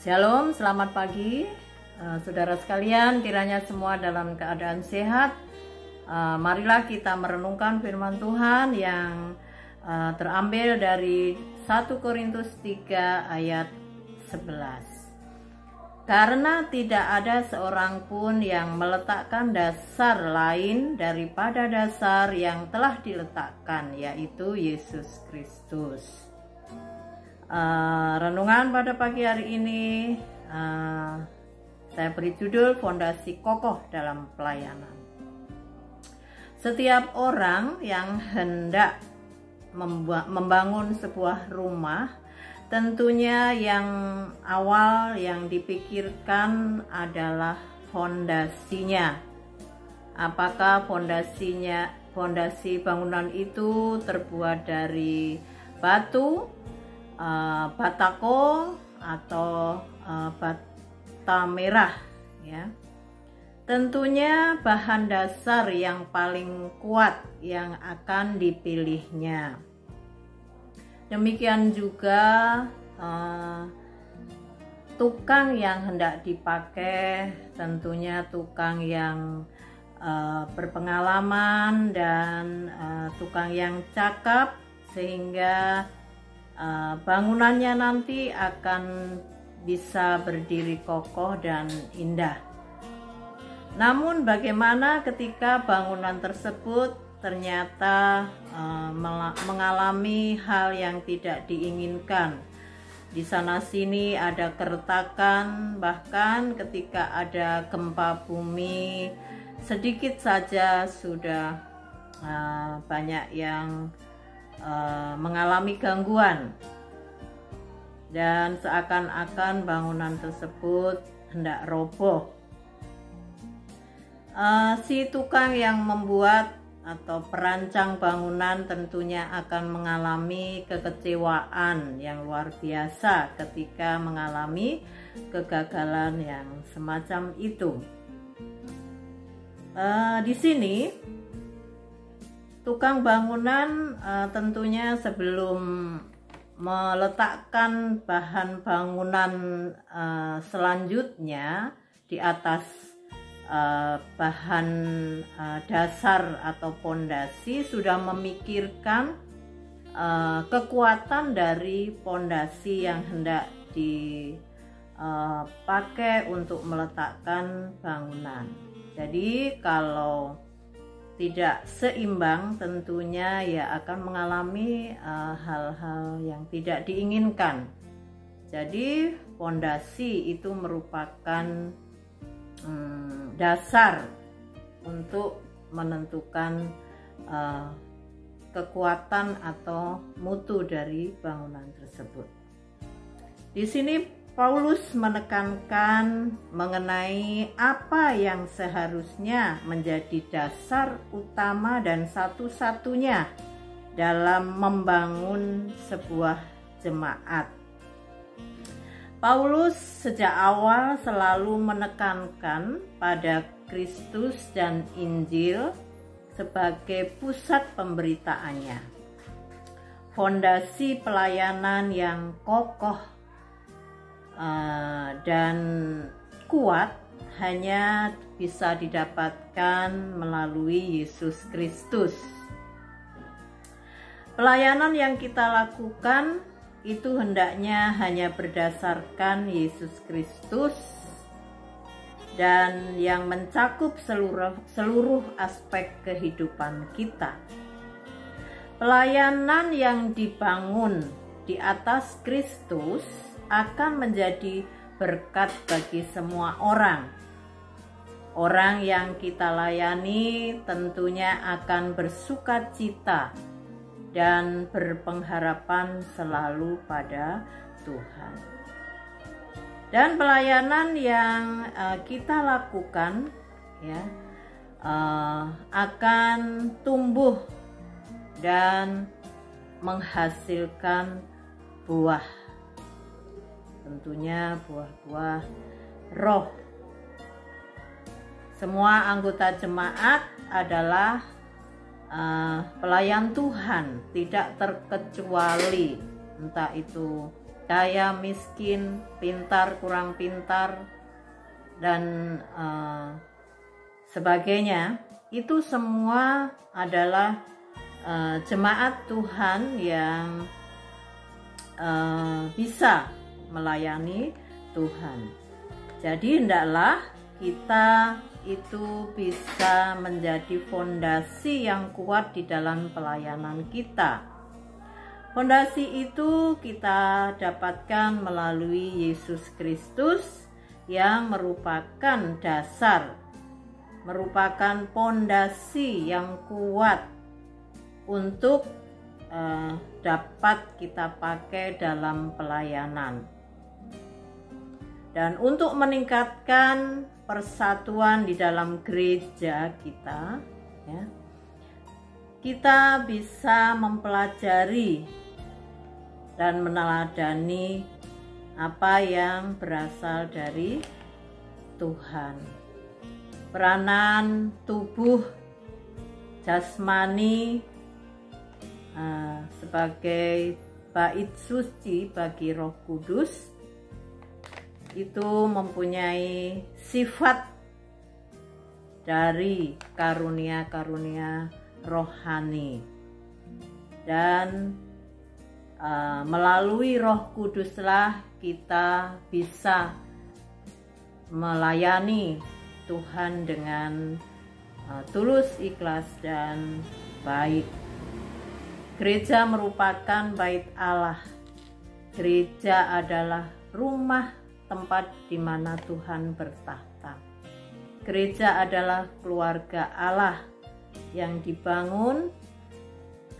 Shalom, selamat pagi saudara sekalian, kiranya semua dalam keadaan sehat. Marilah kita merenungkan firman Tuhan yang terambil dari 1 Korintus 3 ayat 11. Karena tidak ada seorang pun yang meletakkan dasar lain daripada dasar yang telah diletakkan, yaitu Yesus Kristus. Renungan pada pagi hari ini saya beri judul Fondasi Kokoh dalam Pelayanan. Setiap orang yang hendak membangun sebuah rumah, tentunya yang awal yang dipikirkan adalah fondasinya. Apakah fondasi bangunan itu terbuat dari batu, batako atau bata merah, ya. Tentunya bahan dasar yang paling kuat yang akan dipilihnya. Demikian juga tukang yang hendak dipakai, tentunya tukang yang berpengalaman dan tukang yang cakap, sehingga bangunannya nanti akan bisa berdiri kokoh dan indah. Namun bagaimana ketika bangunan tersebut ternyata mengalami hal yang tidak diinginkan? Di sana sini ada keretakan, bahkan ketika ada gempa bumi sedikit saja sudah banyak yang mengalami gangguan, dan seakan-akan bangunan tersebut hendak roboh. Si tukang yang membuat atau perancang bangunan tentunya akan mengalami kekecewaan yang luar biasa ketika mengalami kegagalan yang semacam itu. Di sini tukang bangunan tentunya sebelum meletakkan bahan bangunan selanjutnya di atas bahan dasar atau pondasi, sudah memikirkan kekuatan dari pondasi yang hendak dipakai untuk meletakkan bangunan. Jadi kalau tidak seimbang, tentunya ya akan mengalami hal-hal yang tidak diinginkan. Jadi pondasi itu merupakan dasar untuk menentukan kekuatan atau mutu dari bangunan tersebut. Di sini Paulus menekankan mengenai apa yang seharusnya menjadi dasar utama dan satu-satunya dalam membangun sebuah jemaat. Paulus sejak awal selalu menekankan pada Kristus dan Injil sebagai pusat pemberitaannya. Fondasi pelayanan yang kokoh dan kuat hanya bisa didapatkan melalui Yesus Kristus. Pelayanan yang kita lakukan itu hendaknya hanya berdasarkan Yesus Kristus dan yang mencakup seluruh aspek kehidupan kita. Pelayanan yang dibangun di atas Kristus akan menjadi berkat bagi semua orang. Orang yang kita layani tentunya akan bersukacita dan berpengharapan selalu pada Tuhan. Dan pelayanan yang kita lakukan ya akan tumbuh dan menghasilkan buah. Tentunya buah-buah roh. Semua anggota jemaat adalah pelayan Tuhan, tidak terkecuali, entah itu kaya, miskin, pintar, kurang pintar, dan sebagainya. Itu semua adalah jemaat Tuhan yang bisa melayani Tuhan. Jadi hendaklah kita itu bisa menjadi fondasi yang kuat di dalam pelayanan kita. Fondasi itu kita dapatkan melalui Yesus Kristus yang merupakan dasar, merupakan fondasi yang kuat untuk dapat kita pakai dalam pelayanan. Dan untuk meningkatkan persatuan di dalam gereja kita, ya, kita bisa mempelajari dan meneladani apa yang berasal dari Tuhan. Peranan tubuh jasmani sebagai bait suci bagi Roh Kudus itu mempunyai sifat dari karunia-karunia rohani, dan melalui Roh Kuduslah kita bisa melayani Tuhan dengan tulus, ikhlas, dan baik. Gereja merupakan bait Allah. Gereja adalah rumah tempat di mana Tuhan bertahta. Gereja adalah keluarga Allah yang dibangun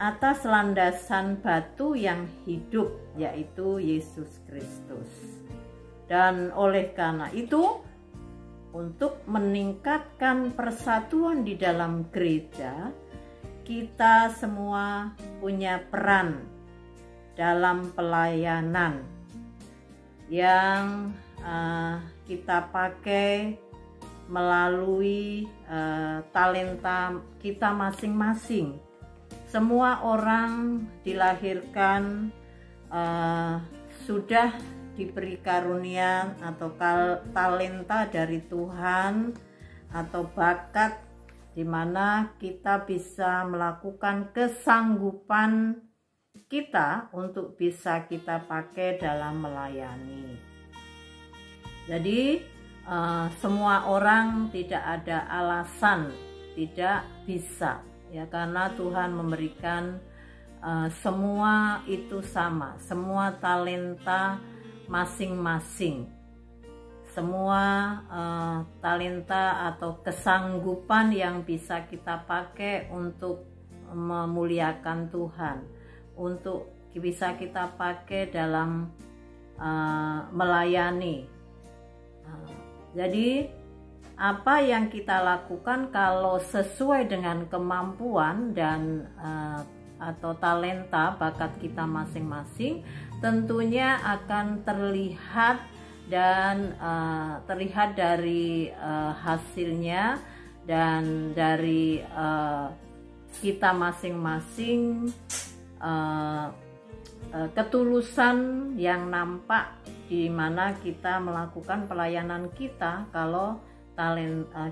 atas landasan batu yang hidup, yaitu Yesus Kristus. Dan oleh karena itu, untuk meningkatkan persatuan di dalam gereja, kita semua punya peran dalam pelayanan yang kita pakai melalui talenta kita masing-masing. Semua orang dilahirkan sudah diberi karunia atau talenta dari Tuhan atau bakat, di mana kita bisa melakukan kesanggupan kita untuk bisa kita pakai dalam melayani. Jadi semua orang tidak ada alasan tidak bisa, ya, karena Tuhan memberikan semua itu sama, semua talenta masing-masing, semua talenta atau kesanggupan yang bisa kita pakai untuk memuliakan Tuhan, untuk bisa kita pakai dalam melayani. Jadi apa yang kita lakukan kalau sesuai dengan kemampuan dan atau talenta bakat kita masing-masing, tentunya akan terlihat dan terlihat dari hasilnya dan dari kita masing-masing, ketulusan yang nampak di mana kita melakukan pelayanan kita kalau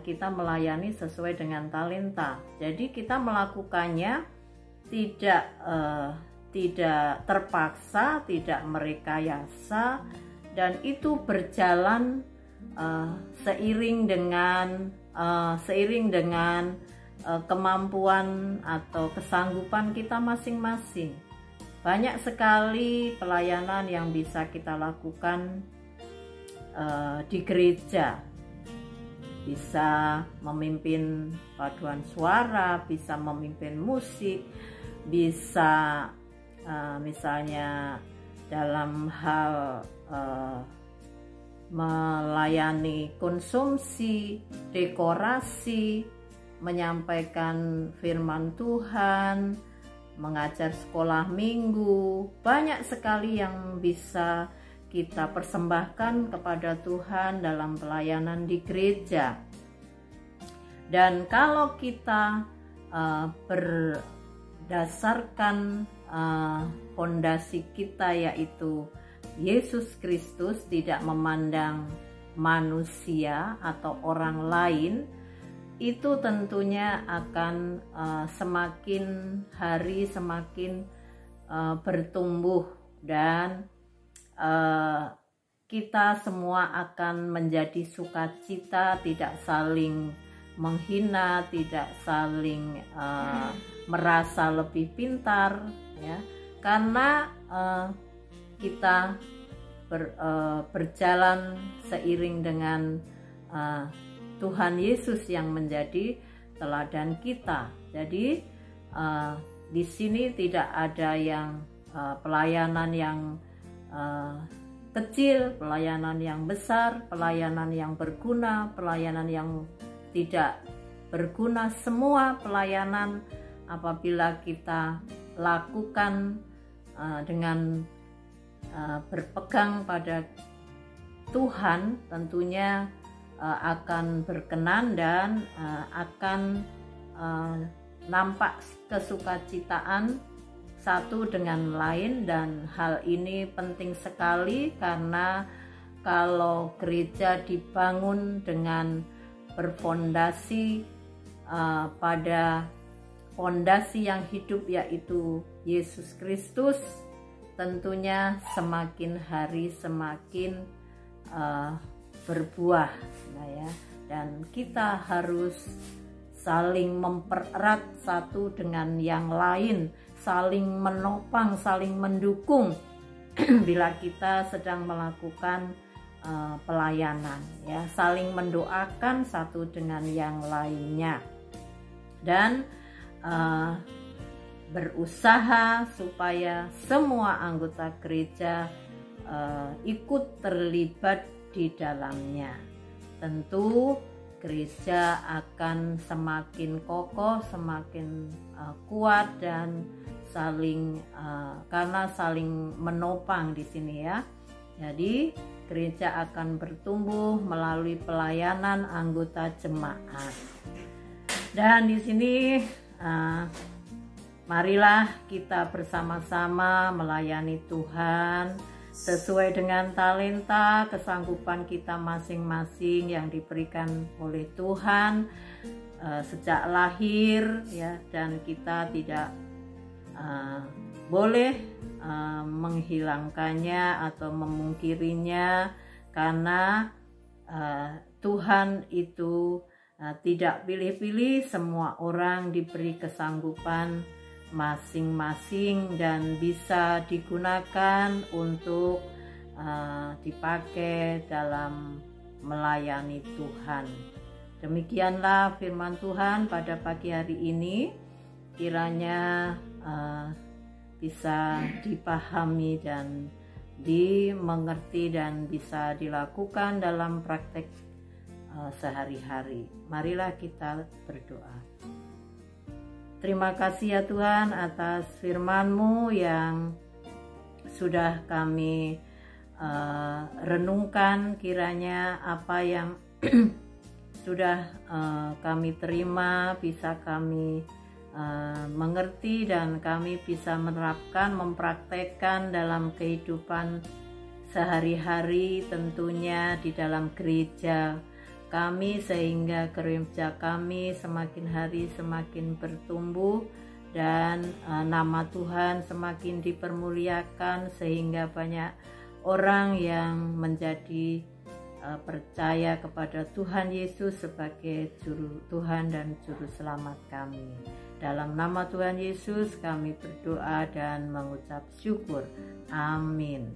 kita melayani sesuai dengan talenta. Jadi kita melakukannya tidak terpaksa, tidak merekayasa, dan itu berjalan seiring dengan kemampuan atau kesanggupan kita masing-masing. Banyak sekali pelayanan yang bisa kita lakukan di gereja. Bisa memimpin paduan suara, bisa memimpin musik, bisa misalnya dalam hal melayani konsumsi, dekorasi, menyampaikan firman Tuhan, mengajar sekolah minggu. Banyak sekali yang bisa kita persembahkan kepada Tuhan dalam pelayanan di gereja. Dan kalau kita berdasarkan fondasi kita, yaitu Yesus Kristus, tidak memandang manusia atau orang lain, itu tentunya akan semakin hari semakin bertumbuh, dan kita semua akan menjadi sukacita, tidak saling menghina, tidak saling merasa lebih pintar, ya, karena kita berjalan seiring dengan Tuhan Yesus yang menjadi teladan kita. Jadi di sini tidak ada yang pelayanan yang kecil, pelayanan yang besar, pelayanan yang berguna, pelayanan yang tidak berguna. Semua pelayanan apabila kita lakukan dengan berpegang pada Tuhan, tentunya akan berkenan dan akan nampak kesukacitaan satu dengan lain. Dan hal ini penting sekali, karena kalau gereja dibangun dengan berfondasi pada fondasi yang hidup, yaitu Yesus Kristus, tentunya semakin hari semakin berbuah, nah ya. Dan kita harus saling mempererat satu dengan yang lain, saling menopang, saling mendukung bila kita sedang melakukan pelayanan, ya, saling mendoakan satu dengan yang lainnya, dan berusaha supaya semua anggota gereja ikut terlibat di dalamnya. Tentu gereja akan semakin kokoh, semakin kuat, dan karena saling menopang di sini, ya. Jadi gereja akan bertumbuh melalui pelayanan anggota jemaat. Dan di sini marilah kita bersama-sama melayani Tuhan sesuai dengan talenta kesanggupan kita masing-masing yang diberikan oleh Tuhan sejak lahir, ya. Dan kita tidak boleh menghilangkannya atau memungkirinya, karena Tuhan itu tidak pilih-pilih. Semua orang diberi kesanggupan masing-masing dan bisa digunakan untuk dipakai dalam melayani Tuhan. Demikianlah firman Tuhan pada pagi hari ini, kiranya bisa dipahami dan dimengerti dan bisa dilakukan dalam praktek sehari-hari. Marilah kita berdoa. Terima kasih ya Tuhan atas firman-Mu yang sudah kami renungkan. Kiranya apa yang sudah kami terima bisa kami mengerti, dan kami bisa menerapkan, mempraktekkan dalam kehidupan sehari-hari, tentunya di dalam gereja kami, sehingga gereja kami semakin hari semakin bertumbuh dan nama Tuhan semakin dipermuliakan, sehingga banyak orang yang menjadi percaya kepada Tuhan Yesus sebagai Tuhan dan Juru Selamat kami. Dalam nama Tuhan Yesus kami berdoa dan mengucap syukur. Amin.